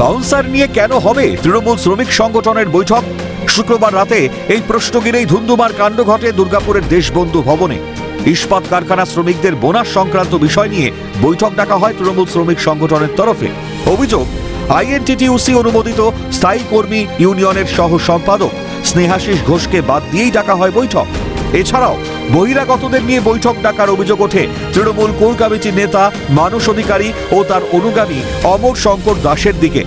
Bouncer নিয়ে কেন হবে তৃণমূল শ্রমিক সংগঠনের বৈঠক? শুক্রবার রাতে এই প্রশ্ন ঘিরেই ধুন্ধুমার কাণ্ড ঘটে দুর্গাপুরের দেশবন্ধু ভবনে। ইস্পাত কারখানা শ্রমিকদের বোনাস সংক্রান্ত বিষয় নিয়ে বৈঠক ডাকা হয় তৃণমূল শ্রমিক সংগঠনের তরফে। অভিযোগ, আইএনটিটিইউসি অনুমোদিত স্থায়ী কর্মী ইউনিয়নের সহ সম্পাদক স্নেহাশিস ঘোষকে বাদ দিয়েই ডাকা হয় বৈঠক। এছাড়াও বহিরাগতদের নিয়ে বৈঠক ডাকার অভিযোগ ওঠে তৃণমূল কোর কমিটির নেতা মানস অধিকারী ও তার অনুগামী অমর শঙ্কর দাসের দিকে।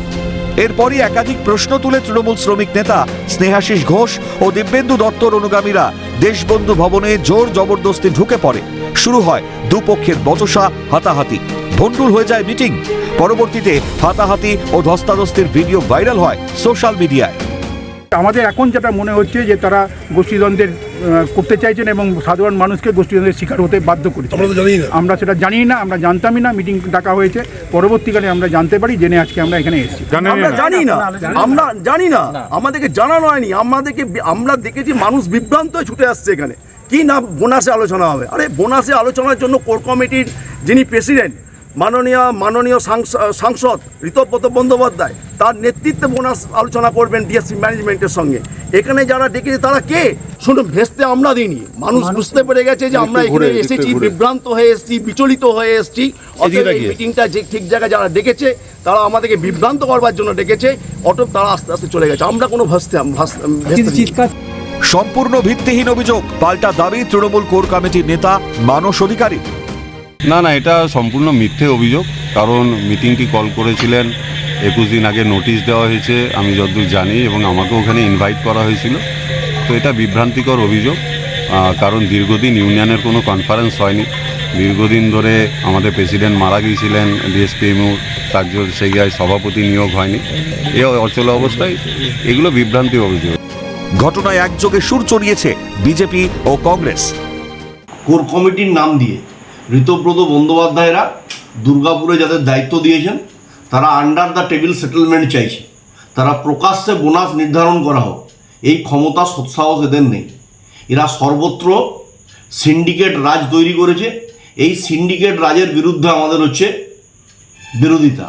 এরপরই একাধিক প্রশ্ন তুলে তৃণমূল শ্রমিক নেতা স্নেহাশিস ঘোষ ও দিব্যেন্দু দত্তর অনুগামীরা দেশবন্ধু ভবনে জোর জবরদস্তি ঢুকে পড়ে। শুরু হয় দুপক্ষের বচসা, হাতাহাতি, ভণ্ডুল হয়ে যায় মিটিং। পরবর্তীতে হাতাহাতি ও ধস্তাধস্তির ভিডিও ভাইরাল হয় সোশ্যাল মিডিয়ায়। আমাদের এখন যেটা মনে হচ্ছে যে তারা গোষ্ঠীদ্বন্দ্বের করতে চাইছেন এবং সাধারণ মানুষকে গোষ্ঠীদ্বন্দ্বের শিকার হতে বাধ্য করেছে। আমরা সেটা জানি না, আমরা জানতামই না। মিটিং ডাকা হয়েছে, পরবর্তীকালে আমরা জানতে পারি, জেনে আজকে আমরা এখানে এসেছি। আমরা জানি না, আমাদেরকে জানানো হয়নি। আমরা দেখেছি মানুষ বিভ্রান্ত হয়ে ছুটে আসছে এখানে। কি না বোনাসে আলোচনা হবে? আরে বোনাসে আলোচনার জন্য কোর কমিটির যিনি প্রেসিডেন্ট মাননীয় সাংসদ ঋতব্রত বন্দ্যোপাধ্যায়, তার নেতৃত্বে বোনাস আলোচনা করবেন ডিএসসি ম্যানেজমেন্টের সঙ্গে। এখানে যারা ডেকেছে তারা কে? শুনুন, ভেস্তে আমরা দিইনি। মানুষ বুঝতে পেরে গেছে যে আমরা এখানে এসেছি, বিভ্রান্ত হয়ে এসেছি, বিচলিত হয়ে এসেছি। অতএব এই মিটিংটা যে ঠিক জায়গায় যারা ডেকেছে তারা আমাদেরকে বিভ্রান্ত করবার জন্য ডেকেছে। অতএব তারা আস্তে আস্তে চলে গেছে। আমরা কোনো সম্পূর্ণ ভিত্তিহীন অভিযোগ, পাল্টা দাবি তৃণমূল কোর কমিটির নেতা মানস অধিকারী। না, এটা সম্পূর্ণ মিথ্যে অভিযোগ। কারণ মিটিংটি কল করেছিলেন 21 দিন আগে, নোটিশ দেওয়া হয়েছে আমি যতদূর জানি, এবং আমাকে ওখানে ইনভাইট করা হয়েছিল। তো এটা বিভ্রান্তিকর অভিযোগ। কারণ দীর্ঘদিন ইউনিয়নের কোনো কনফারেন্স হয়নি। দীর্ঘদিন ধরে আমাদের প্রেসিডেন্ট মারা গিয়েছিলেন, ডিএসপিএমইউ, তার জন্য সেই জায়গায় সভাপতি নিয়োগ হয়নি। এই অচল অবস্থায় এগুলো বিভ্রান্তি অভিযোগ। ঘটনায় একযোগে সুর চড়িয়েছে বিজেপি ও কংগ্রেস। কোর কমিটির নাম দিয়ে ঋতব্রত বন্দ্যোপাধ্যায়রা দুর্গাপুরে যাদের দায়িত্ব দিয়েছেন তারা আন্ডার দ্য টেবিল সেটেলমেন্ট চাইছে। তারা প্রকাশ্যে বোনাস নির্ধারণ করা হোক, এই ক্ষমতা সৎসাহস এদের নেই। এরা সর্বত্র সিন্ডিকেট রাজ তৈরি করেছে। এই সিন্ডিকেট রাজের বিরুদ্ধে আমাদের হচ্ছে বিরোধিতা।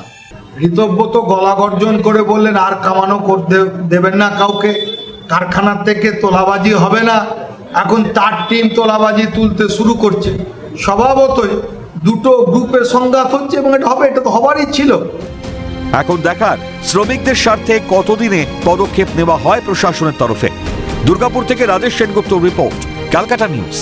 ঋতব্রত গলা গর্জন করে বললেন আর কামানো করতে দেবেন না কাউকে, কারখানার থেকে তোলাবাজি হবে না। এখন তার টিম তোলাবাজি তুলতে শুরু করছে। স্বভাবতই দুটো গ্রুপের সংঘাত হচ্ছে এবং এটা হবে, এটা তো হবারই ছিল। এখন দেখার শ্রমিকদের স্বার্থে কতদিনে পদক্ষেপ নেওয়া হয় প্রশাসনের তরফে। দুর্গাপুর থেকে রাজেশ সেনগুপ্ত রিপোর্ট, ক্যালকাটা নিউজ।